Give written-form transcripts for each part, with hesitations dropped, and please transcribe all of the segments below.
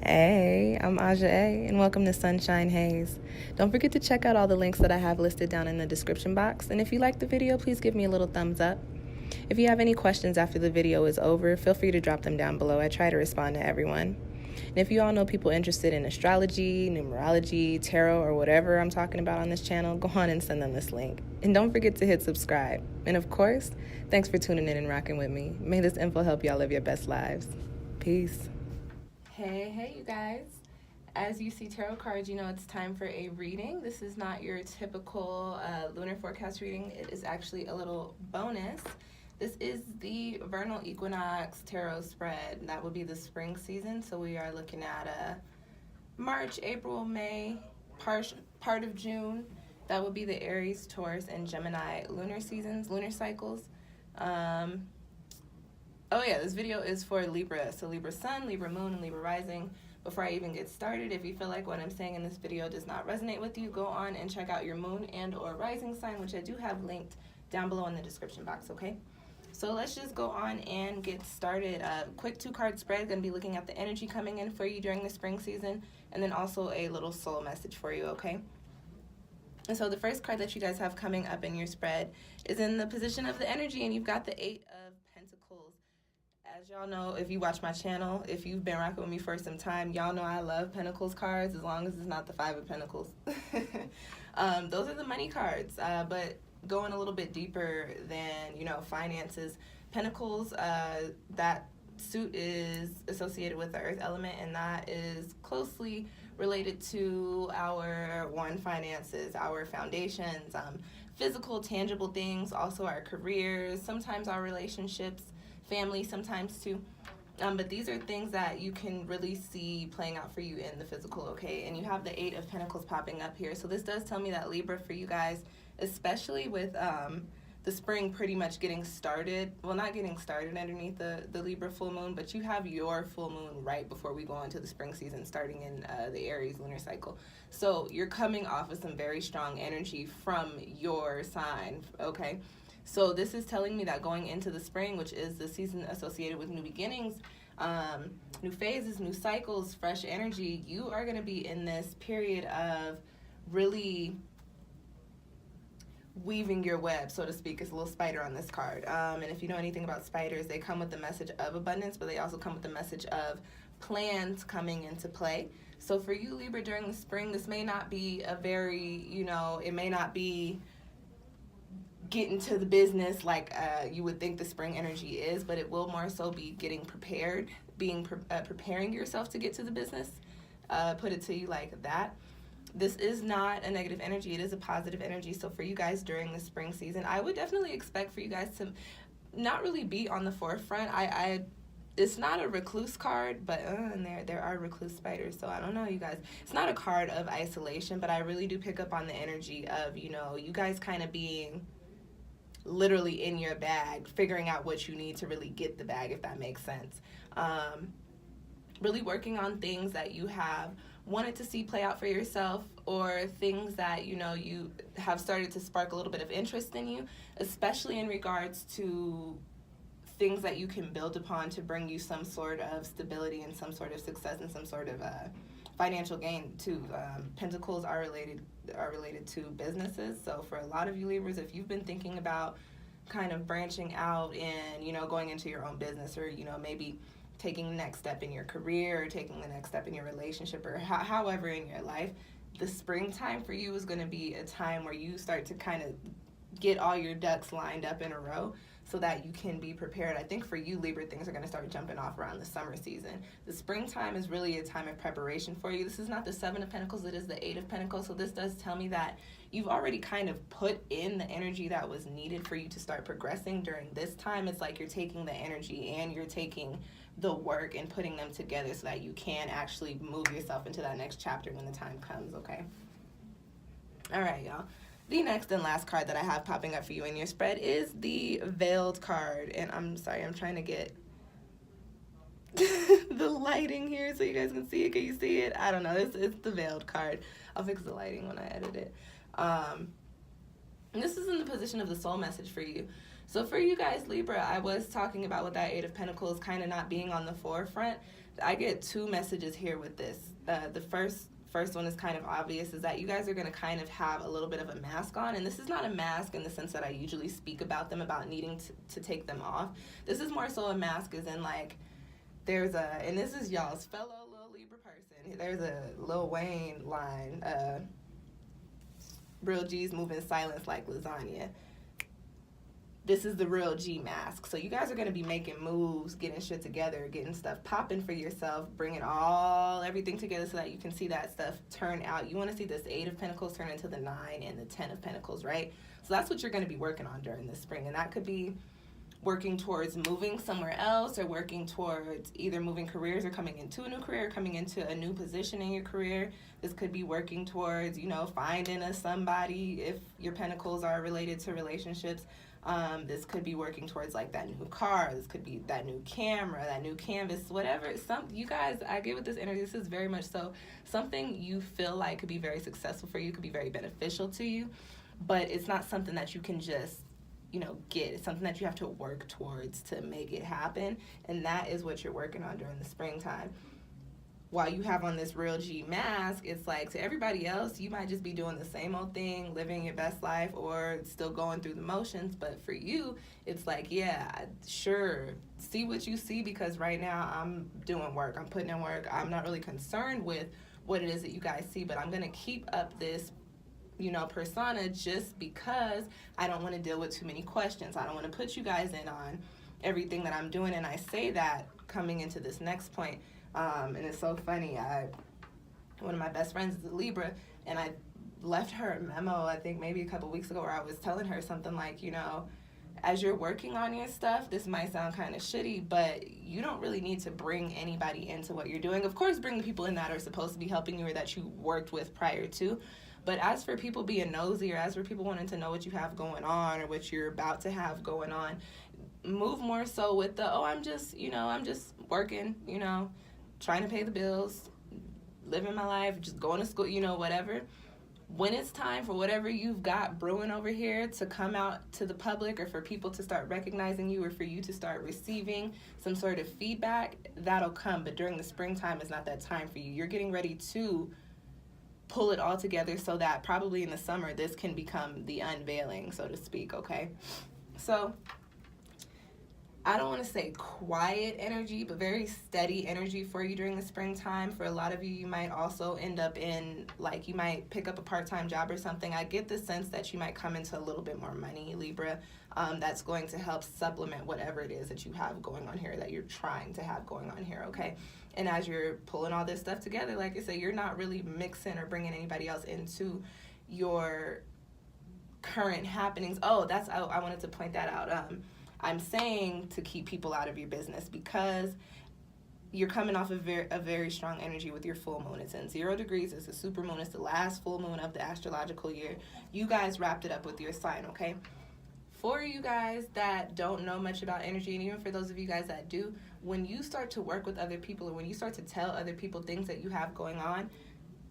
Hey, I'm Aja A, and welcome to Sunshine Haze. Don't forget to check out all the links that I have listed down in the description box, and if you like the video, please give me a little thumbs up. If you have any questions after the video is over, feel free to drop them down below. I try to respond to everyone. And if you all know people interested in astrology, numerology, tarot, or whatever I'm talking about on this channel, go on and send them this link. And don't forget to hit subscribe. And of course, thanks for tuning in and rocking with me. May this info help y'all live your best lives. Peace. Hey, you guys. As you see tarot cards, you know it's time for a reading. This is not your typical lunar forecast reading. It is actually a little bonus. This is the Vernal Equinox tarot spread. That will be the spring season. So we are looking at March, April, May, part of June. That will be the Aries, Taurus, and Gemini lunar seasons, lunar cycles. Oh yeah, this video is for Libra. So Libra Sun, Libra Moon, and Libra Rising. Before I even get started, if you feel like what I'm saying in this video does not resonate with you, go on and check out your Moon and or Rising sign, which I do have linked down below in the description box, okay? So let's just go on and get started. Quick 2-card spread, gonna be looking at the energy coming in for you during the spring season, and then also a little soul message for you, okay? And so the first card that you guys have coming up in your spread is in the position of the energy, and you've got the 8 of Pentacles. As y'all know, if you watch my channel, if you've been rocking with me for some time, y'all know I love Pentacles cards as long as it's not the 5 of Pentacles. Those are the money cards, but going a little bit deeper than, you know, finances. Pentacles, that suit is associated with the earth element, and that is closely related to our finances, our foundations, physical, tangible things, also our careers, sometimes our relationships, family sometimes too. But these are things that you can really see playing out for you in the physical, okay? And you have the 8 of Pentacles popping up here. So this does tell me that Libra, for you guys, especially with the spring pretty much getting started, well, not getting started underneath the Libra full moon, but you have your full moon right before we go into the spring season, starting in the Aries lunar cycle. So you're coming off of some very strong energy from your sign, okay? So this is telling me that going into the spring, which is the season associated with new beginnings, new phases, new cycles, fresh energy, you are going to be in this period of really weaving your web, so to speak. It's a little spider on this card. And if you know anything about spiders, they come with the message of abundance, but they also come with the message of plans coming into play. So for you, Libra, during the spring, this may not be a very, you know, it may not be getting to the business like you would think the spring energy is, but it will more so be getting prepared, preparing yourself to get to the business. Put it to you like that. This is not a negative energy. It is a positive energy. So for you guys during the spring season, I would definitely expect for you guys to not really be on the forefront. It's not a recluse card, but and there are recluse spiders, so I don't know, you guys. It's not a card of isolation, but I really do pick up on the energy of, you know, you guys kind of being literally in your bag, figuring out what you need to really get the bag, if that makes sense. Really working on things that you have wanted to see play out for yourself, or things that, you know, you have started to spark a little bit of interest in you, especially in regards to things that you can build upon to bring you some sort of stability and some sort of success and some sort of financial gain too. Pentacles are related to businesses. So for a lot of you Libras, if you've been thinking about kind of branching out and, you know, going into your own business, or, you know, maybe taking the next step in your career, or taking the next step in your relationship, or however in your life, the springtime for you is going to be a time where you start to kind of get all your ducks lined up in a row so that you can be prepared. I think for you, Libra, things are going to start jumping off around the summer season. The springtime is really a time of preparation for you. This is not the 7 of Pentacles, it is the 8 of Pentacles. So this does tell me that you've already kind of put in the energy that was needed for you to start progressing during this time. It's like you're taking the energy and you're taking the work and putting them together so that you can actually move yourself into that next chapter when the time comes, okay? All right, y'all. The next and last card that I have popping up for you in your spread is the Veiled card. And I'm sorry, I'm trying to get the lighting here so you guys can see it. Can you see it? I don't know. It's the Veiled card. I'll fix the lighting when I edit it. This is in the position of the soul message for you. So for you guys, Libra, I was talking about with that 8 of Pentacles kind of not being on the forefront. I get two messages here with this. The first one is kind of obvious, is that you guys are going to kind of have a little bit of a mask on, and this is not a mask in the sense that I usually speak about them, about needing to take them off. This is more so a mask as in, like, there's a, and this is y'all's fellow little Libra person, there's a Lil Wayne line, real G's move in silence like lasagna. This is the real G mask. So you guys are going to be making moves, getting shit together, getting stuff popping for yourself, bringing everything together so that you can see that stuff turn out. You want to see this 8 of Pentacles turn into the 9 and the 10 of Pentacles, right? So that's what you're going to be working on during the spring. And that could be working towards moving somewhere else, or working towards either moving careers or coming into a new career, or coming into a new position in your career. This could be working towards, you know, finding somebody if your Pentacles are related to relationships. This could be working towards like that new car. This could be that new camera, that new canvas, whatever. You guys, I get with this energy, this is very much so something you feel like could be very successful for you, could be very beneficial to you, but it's not something that you can just, you know, get. It's something that you have to work towards to make it happen, and that is what you're working on during the springtime. While you have on this real G mask, it's like to everybody else, you might just be doing the same old thing, living your best life, or still going through the motions. But for you, it's like, yeah, sure, see what you see, because right now I'm doing work. I'm putting in work. I'm not really concerned with what it is that you guys see, but I'm going to keep up this, you know, persona just because I don't want to deal with too many questions. I don't want to put you guys in on everything that I'm doing. And I say that coming into this next point. And it's so funny, one of my best friends is a Libra, and I left her a memo, I think maybe a couple weeks ago, where I was telling her something like, you know, as you're working on your stuff, this might sound kind of shitty, but you don't really need to bring anybody into what you're doing. Of course, bring the people in that are supposed to be helping you or that you worked with prior to. But as for people being nosy, or as for people wanting to know what you have going on or what you're about to have going on, move more so with the, I'm just working, you know, trying to pay the bills, living my life, just going to school, you know, whatever. When it's time for whatever you've got brewing over here to come out to the public, or for people to start recognizing you, or for you to start receiving some sort of feedback, that'll come. But during the springtime is not that time for you. You're getting ready to pull it all together so that probably in the summer this can become the unveiling, so to speak, okay? So I don't want to say quiet energy, but very steady energy for you during the springtime. For a lot of you, you might also end up in, like, you might pick up a part-time job or something. I get the sense that you might come into a little bit more money, Libra. That's going to help supplement whatever it is that you have going on here, that you're trying to have going on here, okay? And as you're pulling all this stuff together, like I say, you're not really mixing or bringing anybody else into your current happenings. I wanted to point that out. I'm saying to keep people out of your business because you're coming off of a very strong energy with your full moon. It's in 0 degrees. It's a super moon. It's the last full moon of the astrological year. You guys wrapped it up with your sign, okay? For you guys that don't know much about energy, and even for those of you guys that do, when you start to work with other people, or when you start to tell other people things that you have going on,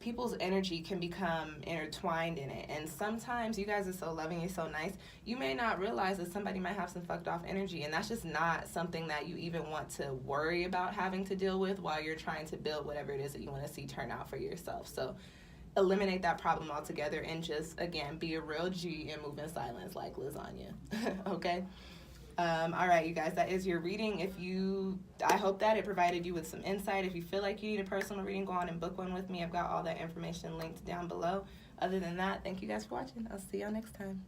people's energy can become intertwined in it. And sometimes you guys are so loving, you're so nice, you may not realize that somebody might have some fucked off energy, and that's just not something that you even want to worry about having to deal with while you're trying to build whatever it is that you want to see turn out for yourself. So eliminate that problem altogether and just, again, be a real G and move in silence like lasagna. Okay? All right, you guys, that is your reading. I hope that it provided you with some insight. If you feel like you need a personal reading, go on and book one with me. I've got all that information linked down below. Other than that, thank you guys for watching. I'll see y'all next time.